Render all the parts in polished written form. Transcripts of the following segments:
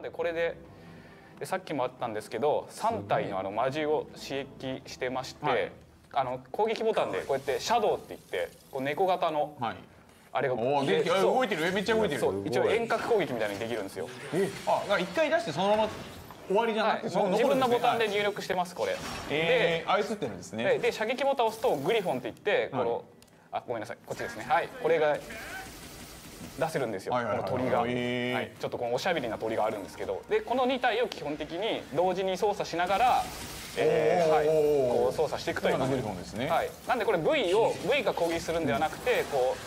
でこれでさっきもあったんですけど3体の魔獣を刺激してまして、攻撃ボタンでこうやってシャドウって言ってこう猫型のあれが動いてる。めっちゃ動いてる。一応遠隔攻撃みたいにできるんですよ。一回出してそのまま終わりじゃなくて、自分のボタンで入力してますこれ。で操ってるんですね。で射撃ボタンを押すとグリフォンって言ってこのごめんなさいこっちですね。はいこれが出せるんですよ。この鳥が、ちょっとこのおしゃべりな鳥があるんですけど、でこの2体を基本的に同時に操作しながら、こう操作していくという感じですね。なんでこれ V が攻撃するんではなくて、こう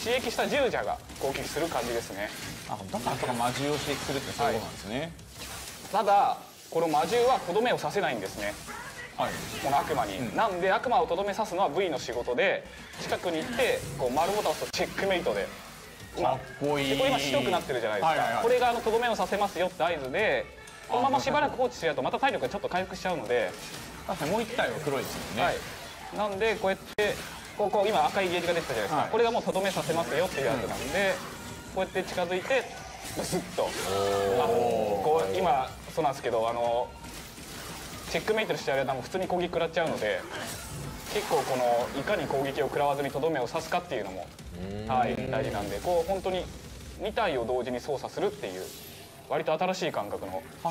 刺激した従者が攻撃する感じですね。だから魔獣を刺激するってそういうことなんですね。ただこの魔獣はとどめを刺せないんですね。この悪魔に。なんで悪魔をとどめ刺すのは V の仕事で、近くに行ってこう丸ボタンを押すとチェックメイトで。かっこいい。これ今白くなってるじゃないですか。これがとどめをさせますよって合図で、このまましばらく放置するとまた体力がちょっと回復しちゃうので、もう一体は黒いですよね。なんでこうやってこう今赤いゲージが出てたじゃないですか。これがもうとどめさせますよっていうやつなんで、こうやって近づいてブスッとこう今そうなんですけどチェックメイトしてる間も普通に攻撃食らっちゃうので。結構このいかに攻撃を食らわずにとどめを刺すかっていうのも大事なんで、こう本当に2体を同時に操作するっていう割と新しい感覚のこ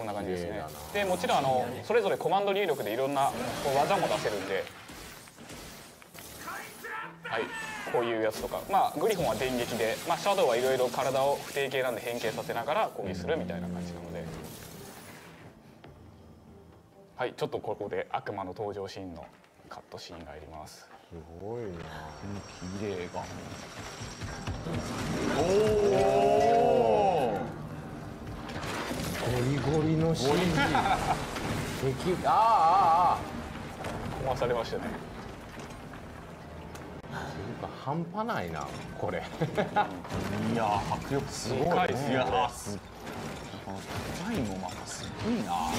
んな感じですね。でもちろんそれぞれコマンド入力でいろんなこう技も出せるんで、こういうやつとか、グリフォンは電撃で、シャドウはいろいろ体を不定形なんで変形させながら攻撃するみたいな感じなので。ちょっとここで悪魔の登場シーンのカットシーンがあります。すごいな。綺麗が。ゴリゴリの CG。壊されましたね。半端ないなこれ。いや迫力すごいですね。デザインもまたすごいな。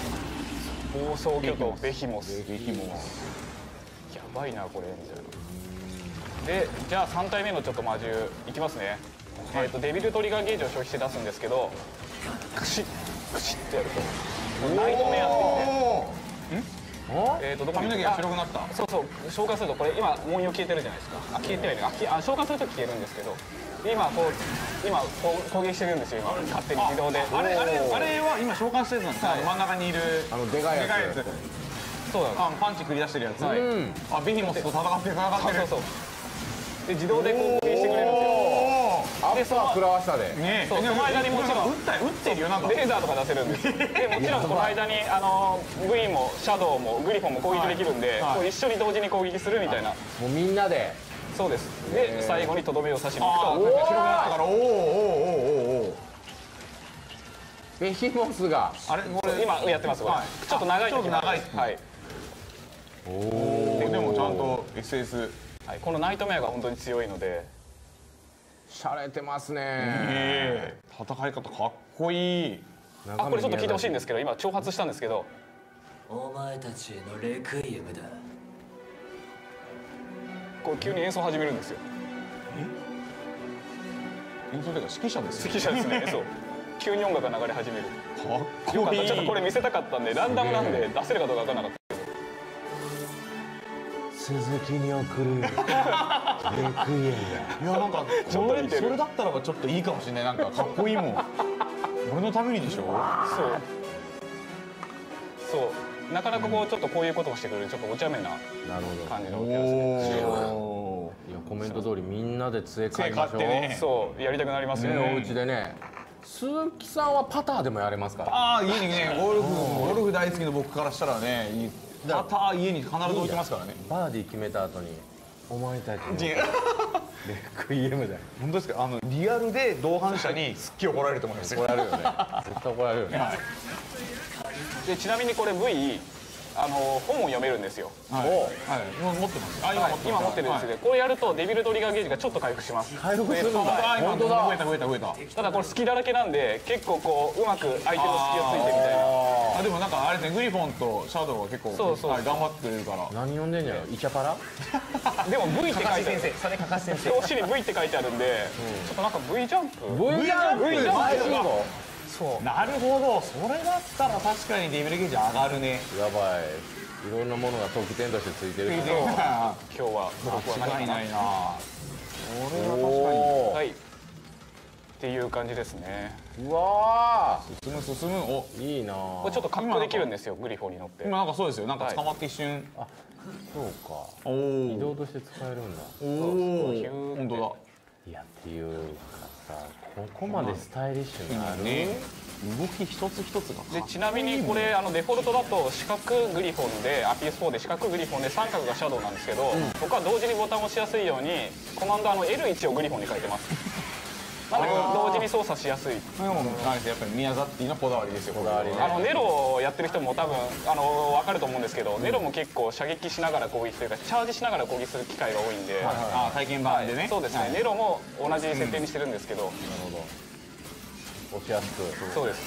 暴走巨頭ベヒモス。やばいなこれみたいな。でじゃあ3体目のちょっと魔獣いきますね。デビルトリガーゲージを消費して出すんですけど、クシックシッってやるとナイトメアって言って、どこに髪の毛が白くなった。そう召喚するとこれ今文様消えてるじゃないですか。消えてはいない。召喚すると消えるんですけど、今攻撃してるんですよ。今勝手に自動で。あれは今召喚してるんですか。真ん中にいるでかいやつ。そうだ。パンチ繰り出してるやつ。ベヒモスと戦ってる。そうで自動で攻撃してくれるんですよ。アッパー食らわしたで。その間にもちろん撃ってるよ。なんかレーザーとか出せるんです。でもちろんこの間にV もシャドウもグリフォンも攻撃できるんで、一緒に同時に攻撃するみたいな。もうみんなで。そうです。で最後にとどめを刺しに行くと。白くなったから。ベヒモスが。あれ今やってますこれ。ちょっと長い。ちょっと長い。でもちゃんと SS。このナイトメアが本当に強いので。しゃれてますね。戦い方かっこいい。これちょっと聞いてほしいんですけど、今挑発したんですけど。お前たちへのレクイエムだ。こう急に演奏始めるんですよ。演奏というか指揮者ですよ。指揮者ですね。そう。急に音楽が流れ始める。かっこいい。ちょっとこれ見せたかったんでランダムなんで出せるかどうか分からなかった。鈴木に送るレクイエムだ。いやなんかそれだったらばちょっといいかもしれない。なんかかっこいいもん。俺のためにでしょ。そうなかなかこうちょっとこういうことをしてくれるちょっとお茶目な感じのキャラですね。いやコメント通りみんなで杖買いましょう。そうやりたくなりますよね。お家でね。鈴木さんはパターでもやれますから。家にねゴルフ大好きな僕からしたらね。パター家に必ず置いてますからね。バーディー決めた後にお前たちのレクイエムだよ。本当ですか。リアルで同伴者にすっげえ怒られると思いますよ。怒られるよね。絶対怒られるよね。でちなみにこれ V 本を読めるんですよ。持ってます。今持ってるんですけど、これやるとデビルトリガーゲージがちょっと回復します。回復するんだ。本当だ。増えた。ただこれ隙だらけなんで結構こううまく相手の隙をついてみたいな。でもなんかあれですね、グリフォンとシャドウが結構頑張ってくれるから。何読んでんじゃろ。イチャパラ。でも V って書いてある。それかかし先生。表紙に V って書いてあるんで、ちょっとなんか V ジャンプ。V ジャンプ。そうなるほど、それだったら確かにデビルゲージ上がるね。やばい、いろんなものが得点としてついてるけど。今日は僕は間違いないな。これは確かに。はいっていう感じですね。うわ進む。お、ー、いいなこれちょっと滑空できるんですよ、グリフォンに乗って。今なんかそうですよ。なんか捕まって一瞬。そうか、お移動お。として使えるんだ。おお。本当だ。いやっていうかさ、ここまでスタイリッシュになる、動き一つ一つが。でちなみにこれデフォルトだと四角グリフォンでPS4 で四角グリフォンで三角がシャドウなんですけど、僕は同時にボタンを押しやすいようにコマンドL1 をグリフォンに変えてます。なので同時に操作しやすい。やっぱり宮崎のこだわりですよ。こだわりね。ネロをやってる人も多分分かると思うんですけど、ネロも結構射撃しながら攻撃というかチャージしながら攻撃する機会が多いんで、体験版でね。そうですね、ネロも同じ設定にしてるんですけど、なるほど、押しやすく。そうです。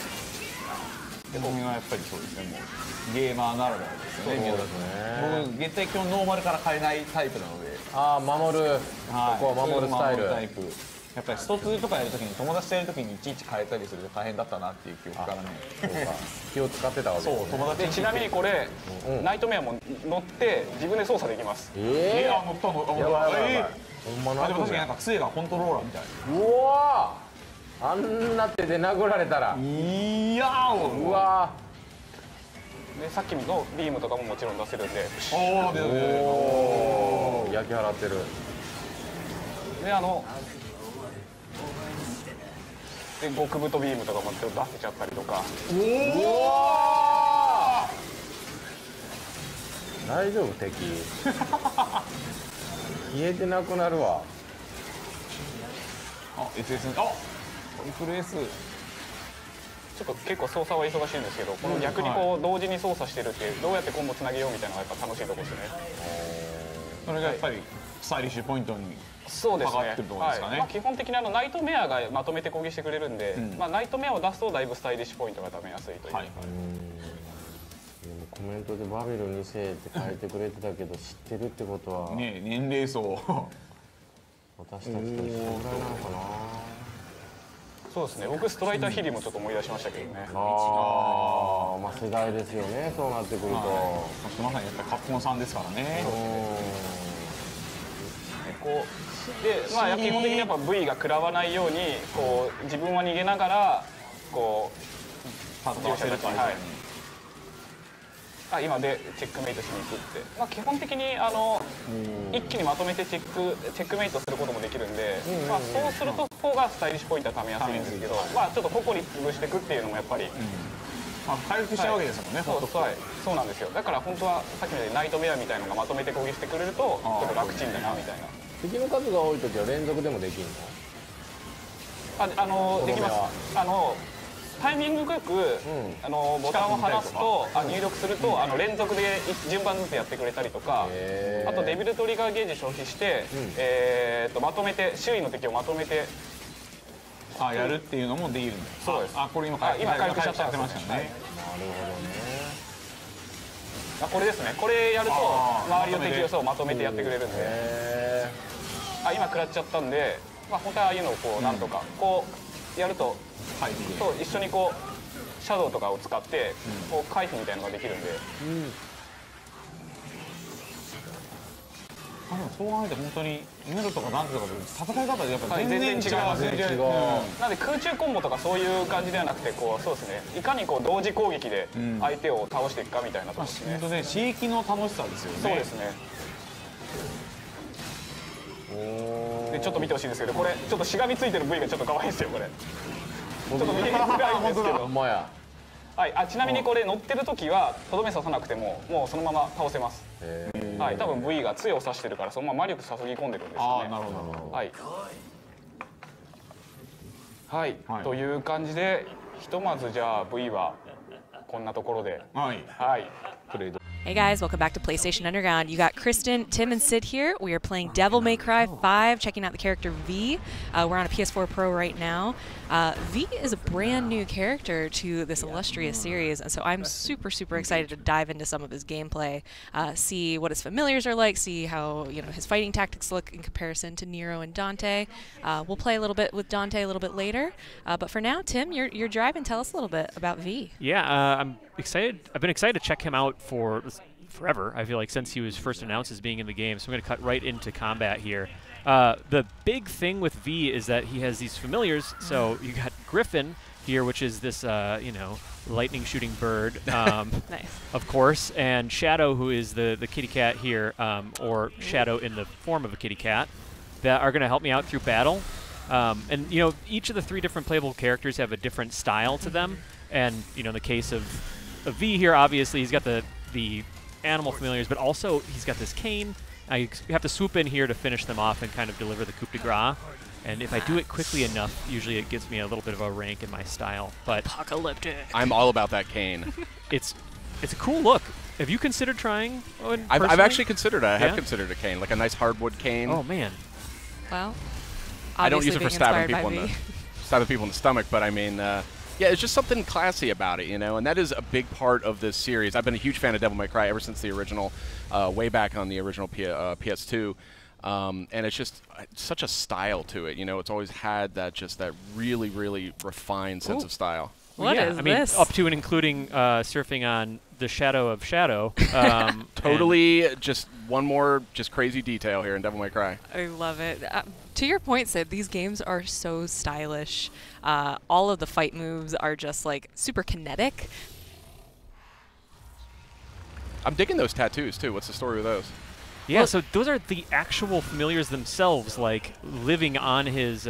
僕はやっぱりそうですね。もうゲーマーならではですよね。宮崎ね。僕絶対基本ノーマルから変えないタイプなので。ああ、守る、ここは守るスタイル。やっぱりスト2とかやるときに友達とやるときにいちいち変えたりすると大変だったなっていう記憶からね。そうか、気を使ってたわけですね。そう、友達でちなみにこれ、ナイトメアも乗って自分で操作できます。乗ったの。やばいやばいやばい。ほんまな。でも確かになんか杖がコントローラーみたいな。うわー、あんな手で殴られたら、いやー、うわでさっきのビームとかももちろん出せるんで、おお、出ー、た出おー、焼き払ってる。でで極太ビームとかも出せちゃったりとか。うわー、大丈夫敵消えてなくなるわ。あ、SS、あ、トリプル S。ちょっと結構操作は忙しいんですけど、この逆にこう同時に操作してるってどうやってコンボつなげようみたいなのがやっぱ楽しいところですね。それがやっぱりスタイリッシュポイントにそうですね。かかってるところですかね。基本的にナイトメアがまとめて攻撃してくれるんで、ナイトメアを出すとだいぶスタイリッシュポイントが貯めやすいという。はい。でもコメントでバビル2世って書いてくれてたけど、知ってるってことは、ね、年齢層。私たちと一緒ぐらいなのかな。そうですね。僕ストライターヒリもちょっと思い出しましたけどね。ああ、まあ世代ですよね、そうなってくると。まさにやっぱりカプコンさんですからね。こうで基本的にやっぱ V が食らわないようにこう自分は逃げながらこう戦わせるというか。今でチェックメイトしに行くって、基本的に一気にまとめてチェックメイトすることもできるんで、そうすると方がスタイリッシュポイントは貯めやすいんですけど、ちょっと矛に潰していくっていうのもやっぱり、回復しちゃうわけですもんね。そうなんですよ。だから本当はさっきみたいにナイトメアみたいなのがまとめて攻撃してくれるとちょっと楽ちんだなみたいな。敵の数が多い時は連続でもできるの？できます。タイミングよく、ボタンを離すと入力すると連続で順番ずつやってくれたりとか、あとデビルトリガーゲージ消費して、まとめて周囲の敵をまとめてやるっていうのもできるんです。そうです。これ今回復しちゃってましたね。なるほどね。これですね。これやると周りの敵をまとめてやってくれるんで、今食らっちゃったんで、本当はああいうのをこうなんとかこうやると。そう一緒にこうシャドウとかを使ってこう回避みたいなのができるんで、そう考えて本当にネロとかダンテとか戦い方でやっぱ全然違いますね。なので空中コンボとかそういう感じではなくてそうですね、いかにこう同時攻撃で相手を倒していくかみたいなところですね。本当ね、刺激の楽しさですよね。そうですね。でちょっと見てほしいんですけど、これちょっとしがみついてる部位がちょっと可愛いんですよ。これちょっと見えづらいんですけど。ちなみにこれ乗ってる時はとどめ刺さなくてももうそのまま倒せます。多分 V が杖を刺してるからそのまま魔力注ぎ込んでるんですよね。なるほど。はい、という感じでひとまずじゃあ V はこんなところで、はい、はい、トレード。Hey guys, welcome back to PlayStation Underground. You got Kristen, Tim, and Sid here. We are playing Devil May Cry 5, checking out the character V. We're on a PS4 Pro right now. V is a brand new character to this illustrious series, and so I'm super, super excited to dive into some of his gameplay, see what his familiars are like, see how his fighting tactics look in comparison to Nero and Dante. We'll play a little bit with Dante a little bit later, but for now, Tim, you're driving. Tell us a little bit about V. Yeah, I'm excited. I've been excited to check him out for forever, I feel like, since he was first announced as being in the game. So I'm going to cut right into combat here. The big thing with V is that he has these familiars. So you got Griffin here, which is this, lightning shooting bird, Nice. of course, and Shadow, who is the kitty cat here, or Shadow in the form of a kitty cat, that are going to help me out through battle. And each of the 3 different playable characters have a different style to them. And in the case of V here, obviously he's got the animal familiars, but also he's got this cane. You have to swoop in here to finish them off and kind of deliver the coup de grace. And if I do it quickly enough, usually it gives me a little bit of a rank in my style. But Apocalyptic. I'm all about that cane. it's a cool look. Have you considered trying one? I've actually considered it. I have Yeah? considered a cane, like a nice hardwood cane. Oh man. Well, I don't use it for obviously stabbing being people in inspired the stomach, but I mean, yeah, it's just something classy about it, and that is a big part of this series. I've been a huge fan of Devil May Cry ever since the original, way back on the original PS2, and it's just such a style to it. It's always had that really, really refined sense of style. What is I mean, this? up to and including surfing on the Shadow of Shadow. Totally, just one more crazy detail here in Devil May Cry. I love it. To your point, Sid, these games are so stylish. All of the fight moves are just like super kinetic. I'm digging those tattoos too. What's the story with those? Yeah, so those are the actual familiars themselves, like living on his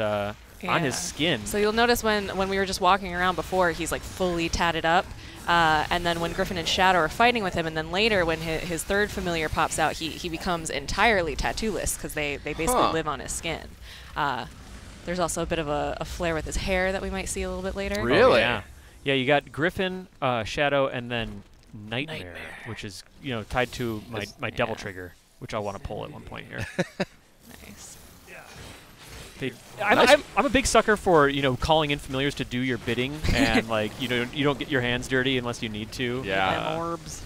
skin. So you'll notice when we were just walking around before, he's like fully tatted up. And then when Griffin and Shadow are fighting with him, and then later when his third familiar pops out, he becomes entirely tattooless because they basically live on his skin. There's also a bit of a flair with his hair that we might see a little bit later. Really? Yeah. Yeah, you got Griffin, Shadow, and then Nightmare, which is tied to my Devil Trigger, which I want to pull at one point here. Nice. I'm a big sucker for calling in familiars to do your bidding, and like you don't get your hands dirty unless you need to. Yeah. Them orbs.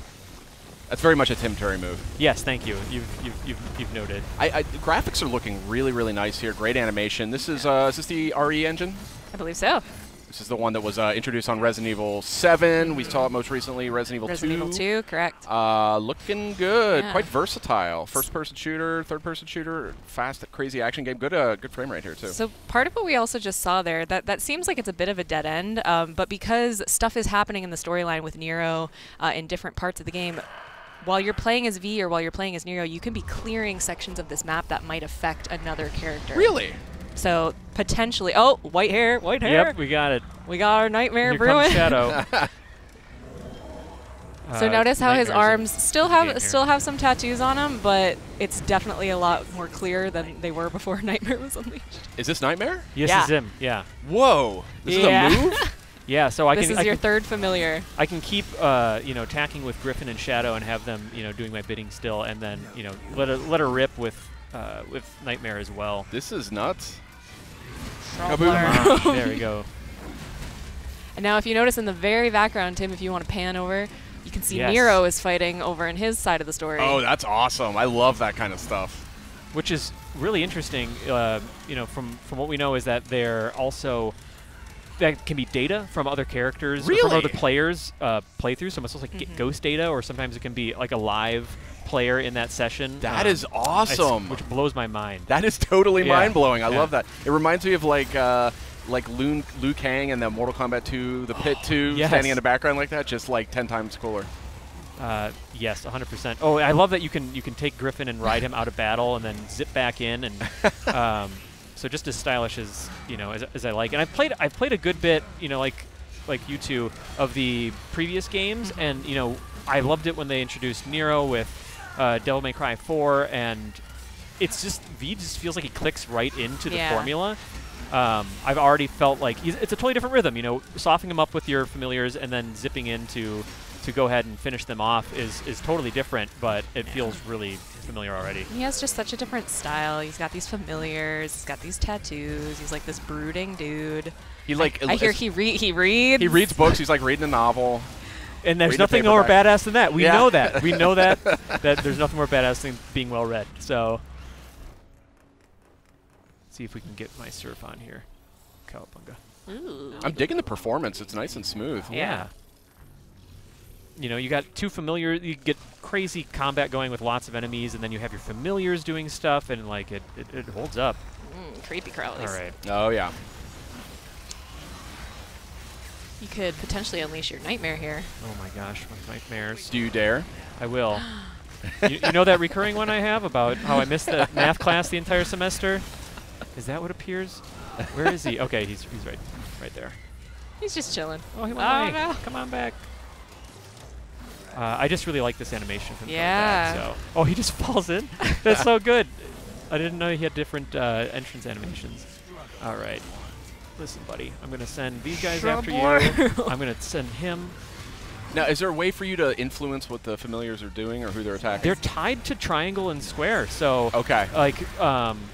That's very much a Tim Curry move. Yes, thank you. You've noted. Graphics are looking really, really nice here. Great animation. This is this the RE engine? I believe so. This is the one that was introduced on Resident Evil 7. We saw it most recently, Resident Evil 2. Resident Evil 2, correct. Looking good. Yeah. Quite versatile. First-person shooter, third-person shooter, fast, crazy action game. Good frame rate here, too. So part of what we also just saw there, that seems like it's a bit of a dead end, but because stuff is happening in the storyline with Nero in different parts of the game, while you're playing as V or while you're playing as Nero, you can be clearing sections of this map that might affect another character. Really? So potentially, oh, white hair. Yep, we got it. We got our nightmare Here brewing. comes Shadow. So notice how his Nightmare's arms in still have some tattoos on them, but it's definitely a lot more clear than they were before Nightmare was unleashed. Is this Nightmare? Yes, Yeah. is him. Yeah. Whoa. This is a move? Yeah. So I This can. is your third familiar. I can keep attacking with Griffin and Shadow and have them doing my bidding still, and then let her rip with Nightmare as well. This is nuts. There we go. And now if you notice in the very background, Tim, if you want to pan over, you can see Yes. Nero is fighting over in his side of the story. Oh, that's awesome. I love that kind of stuff. Which is really interesting. From what we know is that they're also that can be data from other characters, or from Really? other players' playthroughs. So it's also like ghost data, or sometimes it can be like a live player in that session. That is awesome. Which blows my mind. That is totally Yeah. mind-blowing. I Yeah. love that. It reminds me of like Liu Kang in the Mortal Kombat 2, the Pit 2, Yes. standing in the background like that, just like 10 times cooler. Yes, 100%. Oh, I love that you can take Griffin and ride him out of battle and then zip back in, and so just as stylish as as I like. And I've played a good bit, like you two, of the previous games, and I loved it when they introduced Nero with Devil May Cry 4, and it's just V just feels like he clicks right into the formula. I've already felt like it's a totally different rhythm, softening him up with your familiars and then zipping into to go ahead and finish them off is totally different, but it feels really familiar already. He has just such a different style. He's got these familiars. He's got these tattoos. He's like this brooding dude. He like I hear he reads. He reads books. He's like reading a novel. And there's Read the nothing more paperback. badass than that. We Yeah. know that. We know that there's nothing more badass than being well read. So see if we can get my surf on here. Cowabunga. Ooh. I'm digging the performance. It's nice and smooth. Yeah. You know, you got two familiar. You get crazy combat going with lots of enemies, and then you have your familiars doing stuff, and like it holds up. Creepy crawlies. All right. Oh yeah. You could potentially unleash your nightmare here. Oh my gosh, my nightmares. Do you dare? I will. you know that recurring one I have about how I missed the math class the entire semester? Is that what appears? Where is he? Okay, he's right there. He's just chilling. Oh, he went away. no. Come on back. I just really like this animation from Yeah. coming back, so. Oh, he just falls in? That's so good. I didn't know he had different entrance animations. All right. Listen, buddy, I'm going to send these guys after you. I'm going to send him. Now, is there a way for you to influence what the familiars are doing or who they're attacking? They're tied to triangle and square, so Okay. like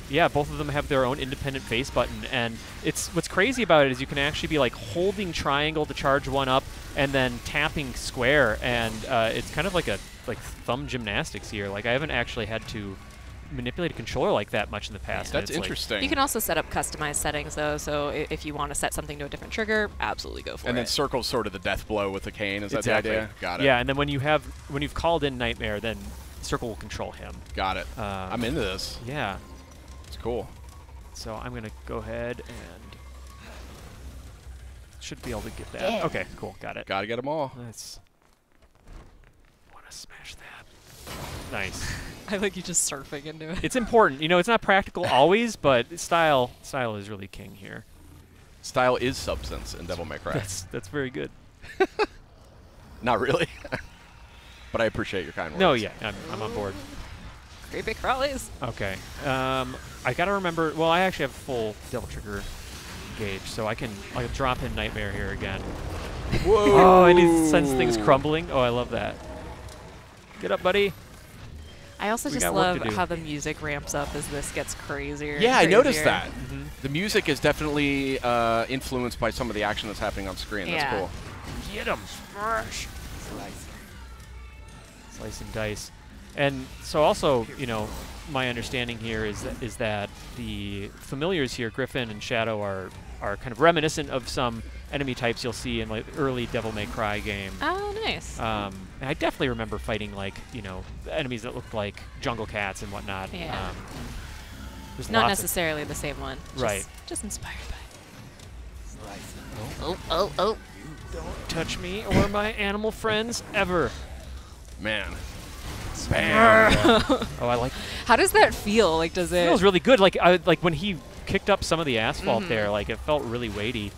yeah, both of them have their own independent face button, and it's what's crazy about it is you can actually be like holding triangle to charge one up and then tapping square, and it's kind of like a thumb gymnastics here. Like I haven't actually had to manipulate a controller like that much in the past. That's and it's interesting. You can also set up customized settings, though, so if you want to set something to a different trigger, absolutely go for And it. then circle's sort of the death blow with the cane. Is Exactly. that the idea? Got it. Yeah, and then when you've called in Nightmare, then Circle will control him. Got it. I'm into this. Yeah. It's cool. So I'm gonna go ahead and should be able to get that. Okay, cool, got it. Got to get them all. Let's wanna smash that. Nice. I like you just surfing into it. It's important. You know, it's not practical always, but style is really king here. Style is substance in Devil May Cry. That's very good. Not really. But I appreciate your kind words. No, yeah, I'm on board. Creepy crawlies. Okay. I gotta remember. Well, I actually have full Devil Trigger gauge, so I'll drop in Nightmare here again. Whoa. Oh, and he sends things crumbling. Oh, I love that. Get up, buddy. I also We just got work love to do. how the music ramps up as this gets crazier. and Yeah, I noticed crazier. that. The music is definitely influenced by some of the action that's happening on screen. That's Yeah. cool. Get him. Smash. Slice and dice. And so also, you know, my understanding here is that the familiars here, Griffin and Shadow, are kind of reminiscent of some enemy types you'll see in like early Devil May Cry game. Oh, nice. And I definitely remember fighting like, you know, enemies that looked like jungle cats and whatnot. Yeah. There's Not lots necessarily the same one. Right. Just inspired by. Don't touch me or my animal friends ever. Man. Oh, I like. How does that feel? Like, does It it? feels really good. Like when he kicked up some of the asphalt there, like it felt really weighty.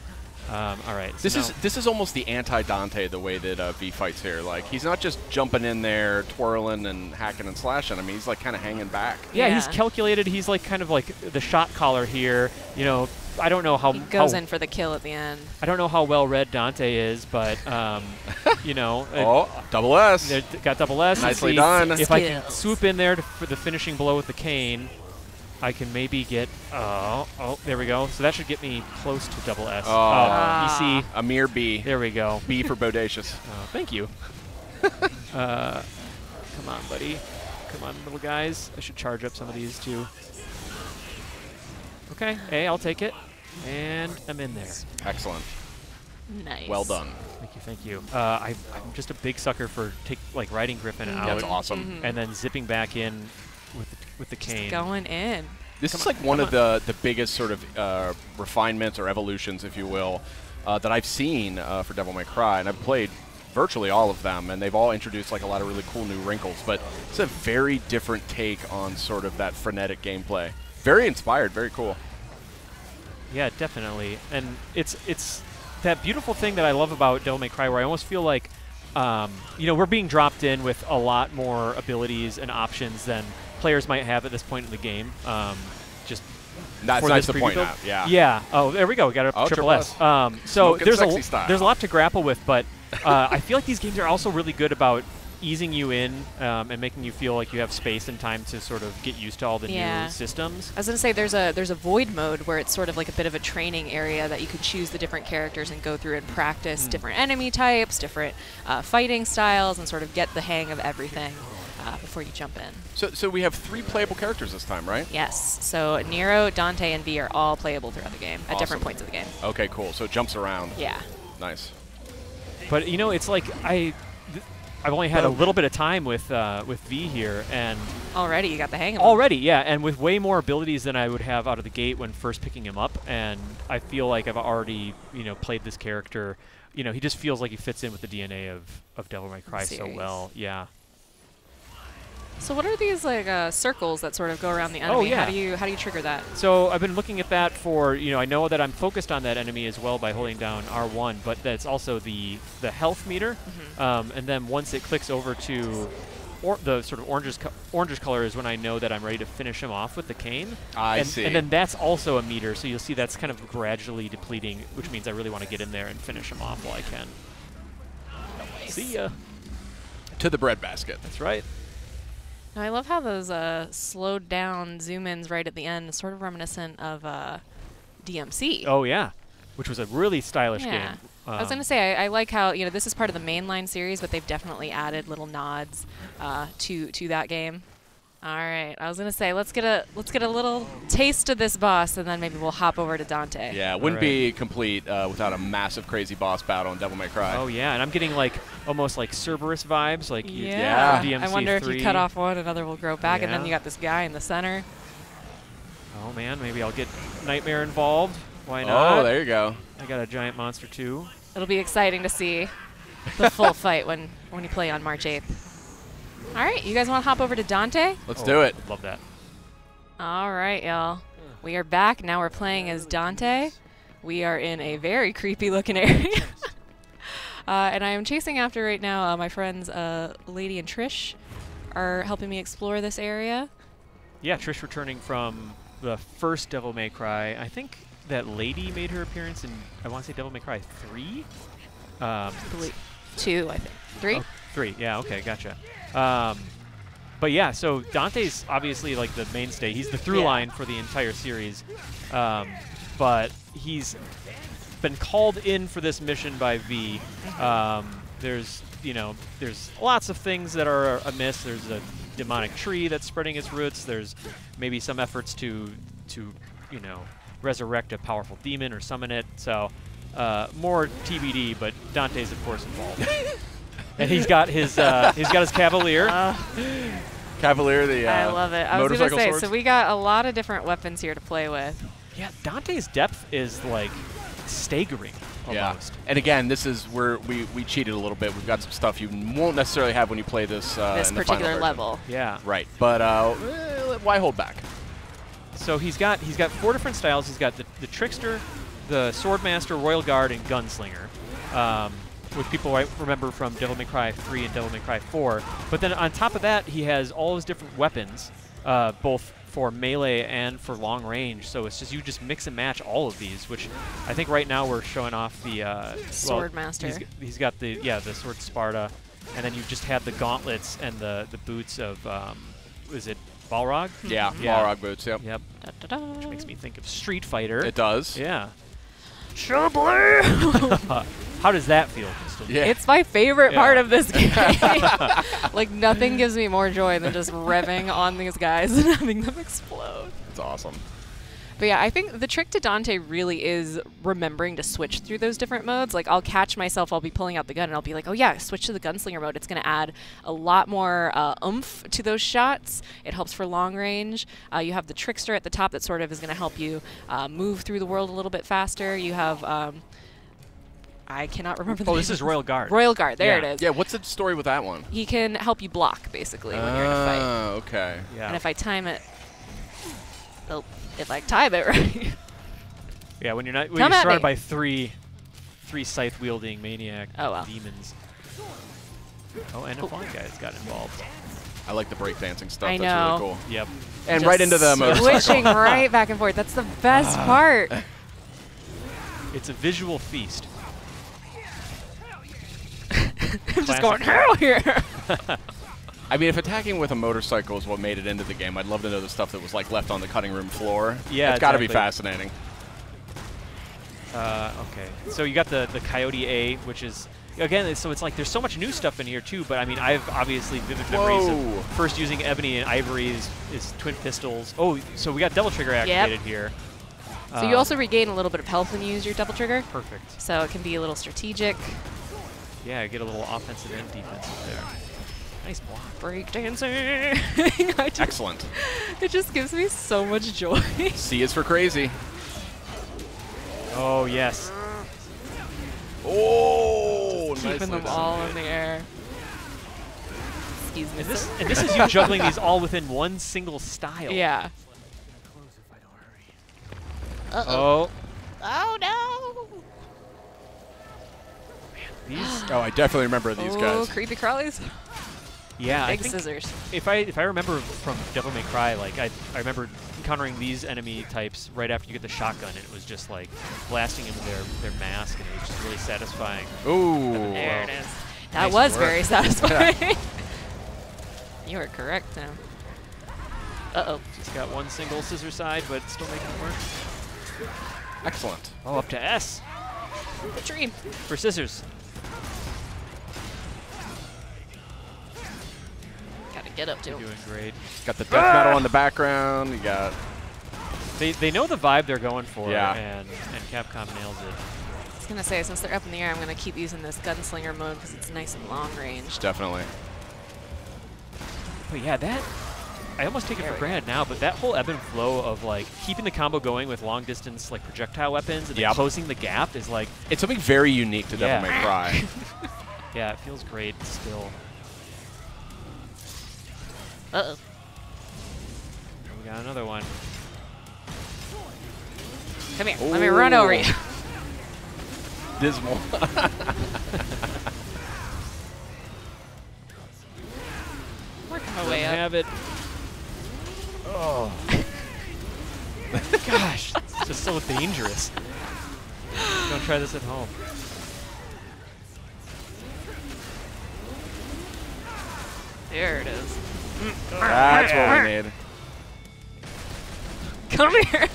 All right. This so is almost the anti-Dante the way that V fights here. Like he's not just jumping in there, twirling and hacking and slashing. I mean, he's like kind of hanging back. yeah, he's Yeah. calculated. He's like kind of like the shot caller here. You know, I don't know how He goes how, in for the kill at the end. I don't know how well read Dante is, but you know, Oh, double S. got double S. Nicely See, done. If I can Skills. swoop in there for the finishing blow with the cane, I can maybe get. Oh, there we go. So that should get me close to double S. Oh. You see, A mere B. there we go. B for bodacious. Thank you. Come on, buddy. Come on, little guys. I should charge up some of these too. Okay, hey, I'll take it. And I'm in there. Excellent. Nice. Well done. Thank you. I'm just a big sucker for riding Griffin out That's awesome. and then zipping back in with the cane. Going in. This is like one of the biggest sort of refinements or evolutions, if you will, that I've seen for Devil May Cry, and I've played virtually all of them, and they've all introduced like a lot of really cool new wrinkles, but it's a very different take on sort of that frenetic gameplay. Very inspired, very cool. Yeah, definitely. And it's that beautiful thing that I love about Devil May Cry, where I almost feel like, you know, we're being dropped in with a lot more abilities and options than players might have at this point in the game. Just That's for nice this to preview point build. out. Yeah. Yeah. Oh, there we go. We got a Oh, triple S. So Smoking there's sexy style. there's a lot to grapple with, but I feel like these games are also really good about easing you in and making you feel like you have space and time to sort of get used to all the new systems. I was gonna say there's a void mode where it's sort of like a bit of a training area that you can choose the different characters and go through and practice different enemy types, different fighting styles, and sort of get the hang of everything before you jump in. So we have 3 playable characters this time, right? Yes. So Nero, Dante, and V are all playable throughout the game at different Awesome. points of the game. Okay, cool. So it jumps around. Yeah. Nice. But you know, it's like I've only had a little bit of time with V here, and Already you got the hang of it. already, yeah, and with way more abilities than I would have out of the gate when first picking him up, and I feel like I've already, played this character. You know, he just feels like he fits in with the DNA of Devil May Cry so well. Yeah. So what are these like circles that sort of go around the enemy? Oh, yeah. How do you trigger that? So I've been looking at that for, I know that I'm focused on that enemy as well by holding down R1, but that's also the health meter. And then once it clicks over to the sort of orangish color is when I know that I'm ready to finish him off with the cane. I see. And then that's also a meter, so you'll see that's kind of gradually depleting, which means I really want to get in there and finish him off while I can. Nice. See ya. To the breadbasket. That's right. Now, I love how those slowed down zoom-ins right at the end, sort of reminiscent of DMC. Oh, yeah. Which was a really stylish game. I was going to say, I like how, this is part of the mainline series, but they've definitely added little nods to that game. All right, I was going to say, let's get a little taste of this boss, and then maybe we'll hop over to Dante. Yeah, it wouldn't be complete without a massive, crazy boss battle in Devil May Cry. Oh, yeah, and I'm getting, almost like Cerberus vibes. Like yeah. DMC3. I wonder if you cut off one, another will grow back, and then you got this guy in the center. Oh, man, maybe I'll get Nightmare involved. Why not? Oh, there you go. I got a giant monster, too. It'll be exciting to see the full fight when you play on March 8th. All right, you guys want to hop over to Dante? Let's do it. Love that. All right, y'all. We are back. Now we're playing as Dante. We are in a very creepy-looking area. And I am chasing after right now my friends Lady and Trish are helping me explore this area. Yeah, Trish returning from the first Devil May Cry. I think that Lady made her appearance in, I want to say Devil May Cry 3? 2, I think. 3? Oh, 3, yeah, okay, gotcha. But yeah, so Dante's obviously like the mainstay. He's the through line for the entire series. But he's been called in for this mission by V. There's lots of things that are amiss. There's a demonic tree that's spreading its roots. There's maybe some efforts to resurrect a powerful demon or summon it. So more TBD, but Dante's of course involved. And he's got his Cavalier. Cavalier, the I love it. I was going to say, so we got a lot of different weapons here to play with. Yeah, Dante's depth is like staggering almost. And again, this is where we cheated a little bit. We've got some stuff you won't necessarily have when you play this this in the particular final level. Yeah. Right. But why hold back? So he's got 4 different styles. He's got the Trickster, the Swordmaster, Royal Guard, and Gunslinger. Which people might remember from Devil May Cry 3 and Devil May Cry 4. But then on top of that, he has all his different weapons, both for melee and for long range. So it's just you just mix and match all of these, which I think right now we're showing off the Swordmaster. He's got the Sword Sparta, and then you just have the gauntlets and the boots of is it Balrog? Yeah, Balrog boots. Yep. Yep. Which makes me think of Street Fighter. It does. Yeah. Trouble! How does that feel, Crystal? Yeah. It's my favorite part of this game. Like, nothing gives me more joy than just revving on these guys and having them explode. It's awesome. But yeah, I think the trick to Dante really is remembering to switch through those different modes. Like, I'll catch myself, I'll be pulling out the gun, and I'll be like, oh yeah, switch to the gunslinger mode. It's going to add a lot more oomph to those shots. It helps for long range. You have the trickster at the top that sort of is going to help you move through the world a little bit faster. You have... I cannot remember the name. Oh, this is Royal Guard. Royal Guard, there it is. Yeah, what's the story with that one? He can help you block, basically, when you're in a fight. Oh, okay. Yeah. And if I time it... Oh, if I time it right... Yeah, when you're Come at surrounded me. by three scythe-wielding maniac demons. Oh, and a flying guy's got involved. I like the breakdancing stuff. I That's know. really cool. Yep. And Just right into the motorcycle. switching right back and forth. That's the best part. It's a visual feast. just going hell here. I mean, if attacking with a motorcycle is what made it into the game, I'd love to know the stuff that was like left on the cutting room floor. Yeah, it's got to be exactly. fascinating. Okay, so you got the Coyote A, which is, again, so it's like there's so much new stuff in here too, but I mean, I've obviously vivid memories of first using Ebony and Ivory's twin pistols. Oh, so we got double trigger activated here. So you also regain a little bit of health when you use your double trigger. Perfect. So it can be a little strategic. Yeah, get a little offensive and defensive there. Nice block. Breakdancing. Excellent. It just gives me so much joy. C is for crazy. Oh, yes. Oh, Keeping them all in the air. Excuse me. And this is you juggling these all within one single style. Yeah. Oh. Oh no! These. Oh, I definitely remember these guys. Oh, creepy crawlies. Yeah, Big scissors. If I remember from Devil May Cry, like I remember encountering these enemy types right after you get the shotgun, and it was just like blasting into their mask, and it was just really satisfying. Ooh. There it is. That Nice was work. very satisfying. You are correct, Tim. Uh-oh. Just got one single scissor side, but still making it work. Excellent. Oh, up to S The tree. for scissors. Gotta get up to You're him. doing great. Got the death metal in the background. You got. They know the vibe they're going for, Yeah. and Capcom nails it. I was gonna say, since they're up in the air, I'm gonna keep using this gunslinger mode because it's nice and long range. Definitely. But yeah, that I almost take it for granted now, but that whole ebb and flow of like keeping the combo going with long distance like projectile weapons and then closing the gap is like It's something very unique to Devil May Cry. yeah, it feels great still. Uh-oh. We got another one. Come here. Let me run over you. Dismal. Working my way up. Have it. Oh. Gosh, it's just so dangerous. Don't try this at home. There it is. That's what we need. Come here.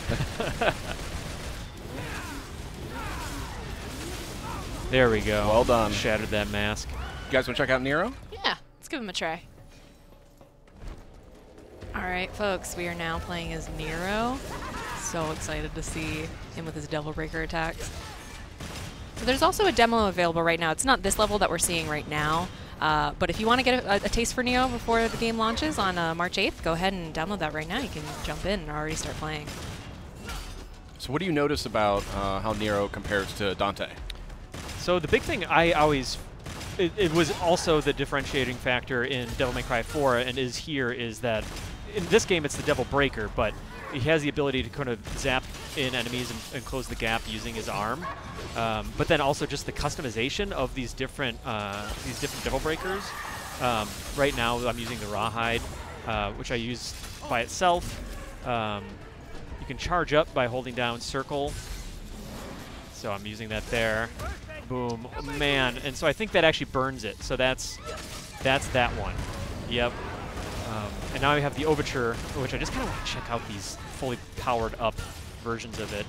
There we go. Well done. Shattered that mask. You guys want to check out Nero? Yeah, let's give him a try. All right, folks, we are now playing as Nero. So excited to see him with his Devil Breaker attacks. So there's also a demo available right now. It's not this level that we're seeing right now, but if you want to get a taste for Nero before the game launches on March 8th, go ahead and download that right now. You can jump in and already start playing. So what do you notice about how Nero compares to Dante? So the big thing I always, it was also the differentiating factor in Devil May Cry 4 and is here is that in this game it's the Devil Breaker, but he has the ability to kind of zap in enemies and close the gap using his arm. But then also just the customization of these different Devil Breakers. Right now I'm using the Rawhide, which I use by itself. You can charge up by holding down circle. So I'm using that there. Boom. Oh, man. And so I think that actually burns it. So that's that one. Yep. And now we have the Overture, which I just kind of want to check out these fully powered up versions of it.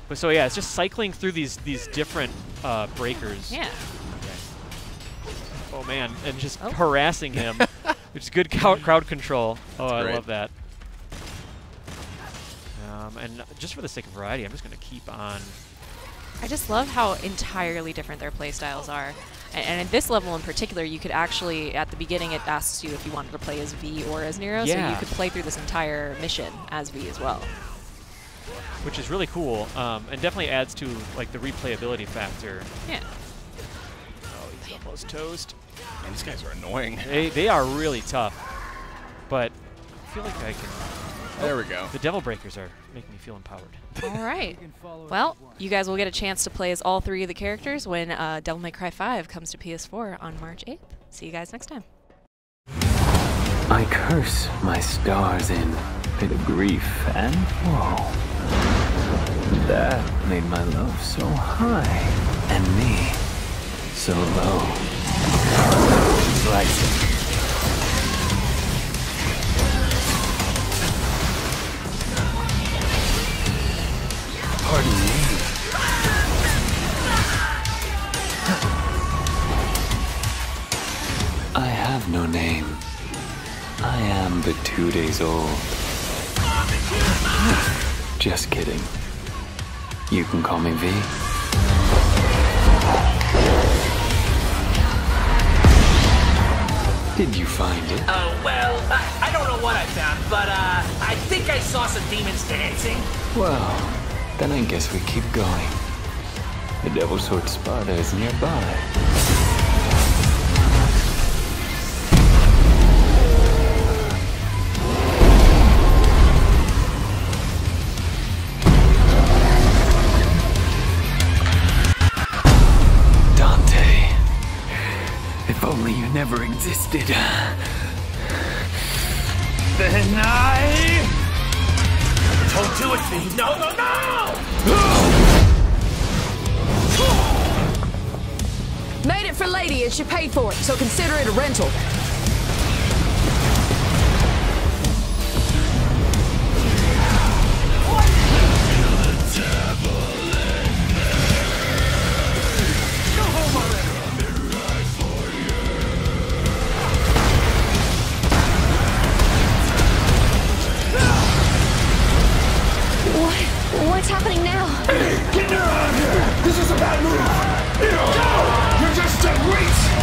But so yeah, it's just cycling through these different breakers. Yeah. Okay. Oh man, and just harassing him, which is good crowd control. Oh, I love that. And just for the sake of variety, I'm just going to keep on. I just love how entirely different their play styles are. And in this level in particular, you could actually, at the beginning, it asks you if you wanted to play as V or as Nero, so you could play through this entire mission as V as well. Which is really cool, and definitely adds to like the replayability factor. Yeah. Oh, he's almost toast. Man, these guys are annoying. They are really tough, but I feel like I can. There we go. The Devil Breakers are making me feel empowered. All right. Well, you guys will get a chance to play as all three of the characters when Devil May Cry 5 comes to PS4 on March 8th. See you guys next time. I curse my stars in pit of grief and woe. That made my love so high and me so low. Slice it. Pardon me. I have no name. I am but 2 days old. Just kidding. You can call me V. Did you find it? Oh, well, I don't know what I found, but I think I saw some demons dancing. Well, then I guess we keep going. The Devil Sword Sparta is nearby. Dante, if only you never existed. Then Don't do it, V. No, no, no! Made it for Lady and she paid for it, so consider it a rental. What's happening now? Get her out of here! This is a bad move! Go! You're just dead weight!